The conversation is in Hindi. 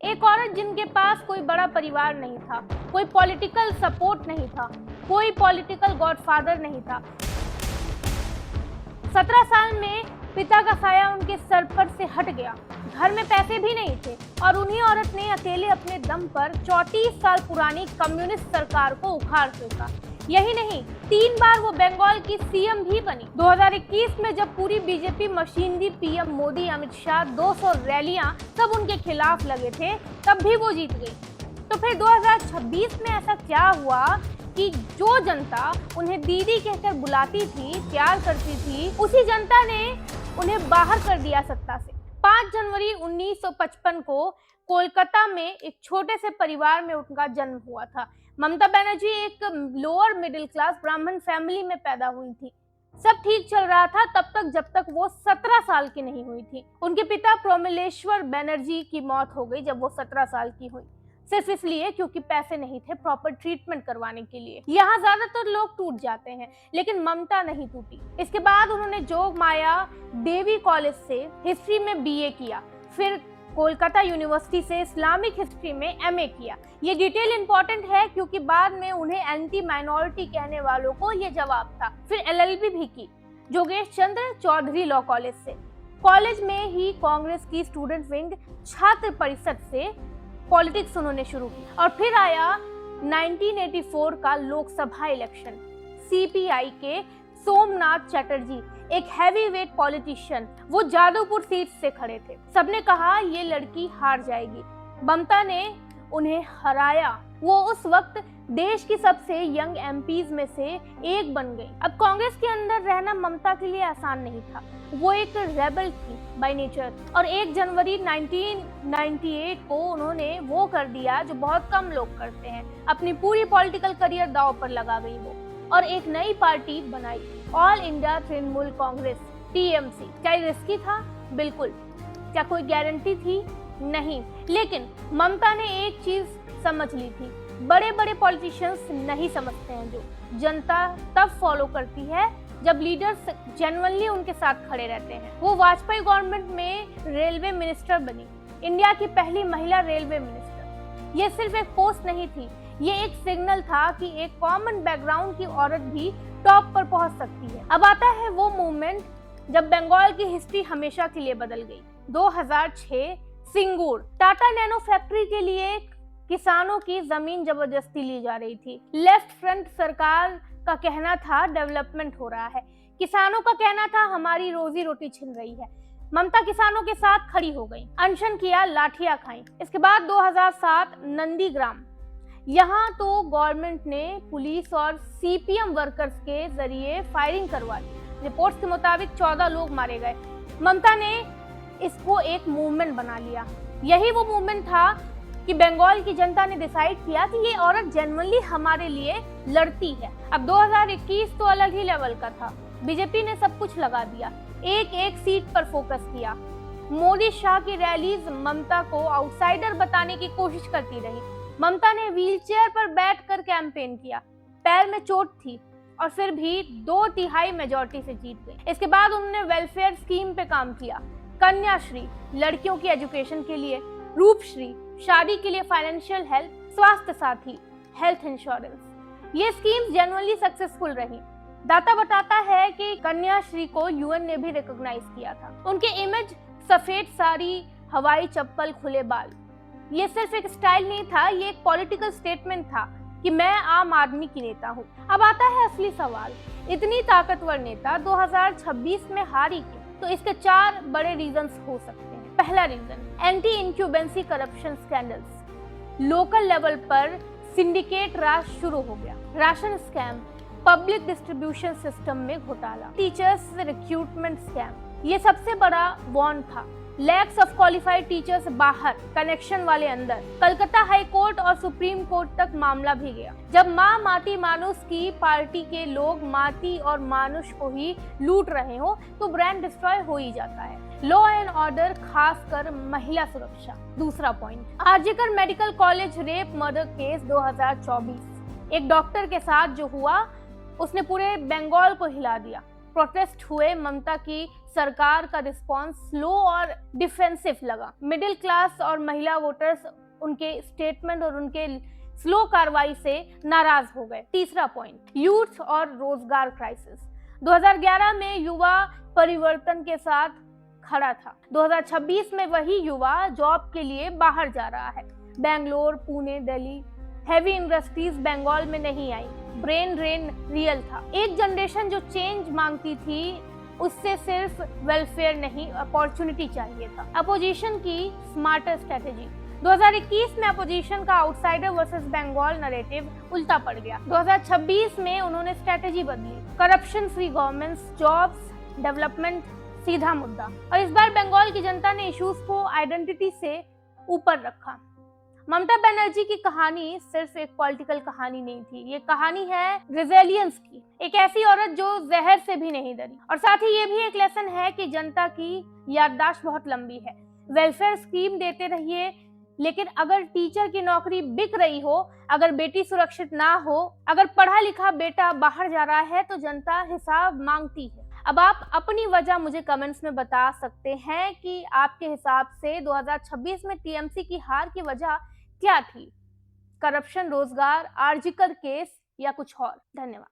एक औरत जिनके पास कोई बड़ा परिवार नहीं था, कोई पॉलिटिकल सपोर्ट नहीं था, कोई पॉलिटिकल गॉडफादर नहीं था। 17 साल में पिता का साया उनके सर पर से हट गया। घर में पैसे भी नहीं थे और उन्हीं औरत ने अकेले अपने दम पर 34 साल पुरानी कम्युनिस्ट सरकार को उखाड़ फेंका। यही नहीं, 3 बार वो बंगाल की सीएम भी बनी। 2021 में जब पूरी BJP machinery PM Modi, Amit Shah, 200 रैलियां सब उनके खिलाफ लगे थे, तब भी वो जीत गई। तो फिर 2026 में ऐसा क्या हुआ कि जो जनता उन्हें दीदी कहकर बुलाती थी, प्यार करती थी, उसी जनता ने उन्हें बाहर कर दिया सत्ता से। 5 जनवरी 1955 को कोलकाता में एक छोटे से परिवार में उनका जन्म हुआ था। ममता बनर्जी एक लोअर मिडिल क्लास ब्राह्मण फैमिली में पैदा हुई थी। सब ठीक चल रहा था तब तक जब तक वो 17 साल की नहीं हुई थी। उनके पिता प्रोमिलेश्वर बनर्जी की मौत हो गई जब वो 17 साल की हुई, सिर्फ इसलिए क्योंकि पैसे नहीं थे प्रॉपर ट्रीटमेंट करवाने के लिए। यहाँ ज्यादातर लोग टूट जाते हैं, लेकिन ममता नहीं टूटी। इसके बाद उन्होंने जोग माया देवी कॉलेज से हिस्ट्री में बीए किया, फिर कोलकाता यूनिवर्सिटी से इस्लामिक हिस्ट्री में एमए किया। ये डिटेल इंपॉर्टेंट है क्योंकि बाद में उन्हें एंटी माइनॉरिटी कहने वालों को ये जवाब था। फिर एलएलबी भी की जोगेश चंद्र चौधरी लॉ कॉलेज से। कॉलेज में ही कांग्रेस की स्टूडेंट विंग छात्र परिषद से पॉलिटिक्स उन्होंने शुरू की। और फिर आया 1984 का लोकसभा इलेक्शन। सीपीआई के सोमनाथ चटर्जी, एक हैवी वेट पॉलिटिशियन, वो जादवपुर सीट से खड़े थे। सबने कहा ये लड़की हार जाएगी। ममता ने उन्हें हराया। वो उस वक्त देश की सबसे यंग एमपीज में से एक बन गई। अब कांग्रेस के अंदर रहना ममता के लिए आसान नहीं था। वो एक रेबल थी बाय नेचर और 1 जनवरी 1998 को उन्होंने वो कर दिया जो बहुत कम लोग करते हैं। अपनी पूरी पॉलिटिकल करियर दांव पर लगा गई वो और एक नई पार्टी बनाई, all India Trinamool Congress, TMC. क्या रिस्की था? बिल्कुल। क्या कोई गारंटी थी? नहीं। लेकिन ममता ने एक चीज समझ ली थी, बड़े बड़े पॉलिटिशियंस नहीं समझते हैं जो जनता तब फॉलो करती है जब लीडर्स जेन्युइनली उनके साथ खड़े रहते हैं। वो वाजपेयी गवर्नमेंट में रेलवे मिनिस्टर बनी, इंडिया की पहली महिला रेलवे मिनिस्टर। ये सिर्फ एक पोस्ट नहीं थी, ये एक सिग्नल था कि एक कॉमन बैकग्राउंड की औरत भी टॉप पर पहुंच सकती है। अब आता है वो मूवमेंट जब बंगाल की हिस्ट्री हमेशा के लिए बदल गई। 2006 सिंगूर टाटा नैनो फैक्ट्री के लिए किसानों की जमीन जबरदस्ती ली जा रही थी। लेफ्ट फ्रंट सरकार का कहना था डेवलपमेंट हो रहा है, किसानों का कहना था हमारी रोजी रोटी छिन रही है। ममता किसानों के साथ खड़ी हो गई, अनशन किया, लाठियां खाई। इसके बाद 2007 नंदीग्राम, यहाँ तो गवर्नमेंट ने पुलिस और सीपीएम वर्कर्स के जरिए फायरिंग करवाई। रिपोर्ट्स के मुताबिक 14 लोग मारे गए। ममता ने इसको एक मूवमेंट बना लिया। यही वो मूवमेंट था कि बंगाल की जनता ने डिसाइड किया कि ये औरत जेन्युइनली हमारे लिए लड़ती है। अब 2021 तो अलग ही लेवल का था। बीजेपी ने सब कुछ लगा दिया, एक एक सीट पर फोकस किया। मोदी शाह की रैलीज ममता को आउटसाइडर बताने की कोशिश करती रही। ममता ने व्हीलचेयर पर बैठकर कैंपेन किया, पैर में चोट थी और फिर भी 2/3 मेजॉरिटी से जीत गई। इसके बाद उन्होंने वेलफेयर स्कीम पे काम किया, कन्याश्री लड़कियों की एजुकेशन के लिए, रूपश्री शादी के लिए फाइनेंशियल हेल्प, स्वास्थ्य साथी हेल्थ इंश्योरेंस। ये स्कीम्स जेन्युइनली सक्सेसफुल रही। दाता बताता है कि कन्याश्री को यूएन ने भी रिकॉग्नाइज किया था। उनके इमेज सफेद साड़ी, हवाई चप्पल, खुले बाल, ये सिर्फ एक स्टाइल नहीं था, ये एक पॉलिटिकल स्टेटमेंट था कि मैं आम आदमी की नेता हूँ। अब आता है असली सवाल, इतनी ताकतवर नेता 2026 में हारी क्यों? तो इसके 4 बड़े रीजंस हो सकते हैं। पहला reason, anti incumbency corruption scandals. Local level पर सिंडिकेट राज शुरू हो गया, ration scam, public distribution system में घोटाला, टीचर्स रिक्रूटमेंट स्कैम, ये सबसे बड़ा वॉन था। लैक्स ऑफ क्वालिफाइड टीचर्स बाहर, कनेक्शन वाले अंदर। कलकत्ता हाई कोर्ट और सुप्रीम कोर्ट तक मामला भी गया। जब माँ माटी मानुष की पार्टी के लोग माटी और मानुष को ही लूट रहे हो तो ब्रांड डिस्ट्रॉय हो ही जाता है। लॉ एंड ऑर्डर, खासकर महिला सुरक्षा। दूसरा point, RG Kar medical college rape murder case 2024। एक डॉक्टर के साथ जो हुआ उसने पूरे बंगाल को हिला दिया। प्रोटेस्ट हुए, ममता की सरकार का रिस्पॉन्स स्लो और डिफेंसिव लगा। मिडिल क्लास और महिला वोटर्स उनके स्टेटमेंट और उनके स्लो कार्रवाई से नाराज हो गए। तीसरा पॉइंट, यूथ और रोजगार क्राइसिस। 2011 में युवा परिवर्तन के साथ खड़ा था। 2026 में वही युवा जॉब के लिए बाहर जा रहा है। बेंगलोर, पुणे, दिल्ली, हैवी इंडस्ट्रीज बंगाल में नहीं आई। ब्रेन ड्रेन रियल था। एक जनरेशन जो चेंज मांगती थी, उससे सिर्फ वेलफेयर नहीं, अपॉर्चुनिटी चाहिए था। अपोजिशन की स्मार्टर स्ट्रेटेजी। 2021 में अपोजिशन का आउटसाइडर वर्सेस बंगाल नैरेटिव उल्टा पड़ गया। 2026 में उन्होंने स्ट्रेटेजी बदली। Corruption free governments, jobs, development सीधा मुद्दा। और इस बार बंगाल की जनता ने इश्यूज को आइडेंटिटी से ऊपर रखा। ममता बनर्जी की कहानी सिर्फ एक पॉलिटिकल कहानी नहीं थी, ये कहानी है रिजिलियंस की। एक ऐसी औरत जो जहर से भी नहीं डरी। और साथ ही ये भी एक लेसन है कि जनता की याददाश्त बहुत लंबी है। वेलफेयर स्कीम देते रहिए, लेकिन अगर टीचर की नौकरी बिक रही हो, अगर बेटी सुरक्षित ना हो, अगर पढ़ा लिखा बेटा बाहर जा रहा है, तो जनता हिसाब मांगती है। अब आप अपनी वजह मुझे कमेंट्स में बता सकते हैं कि आपके हिसाब से 2026 में टीएमसी की हार की वजह क्या थी? करप्शन, रोजगार, आरजीकर केस या कुछ और? धन्यवाद।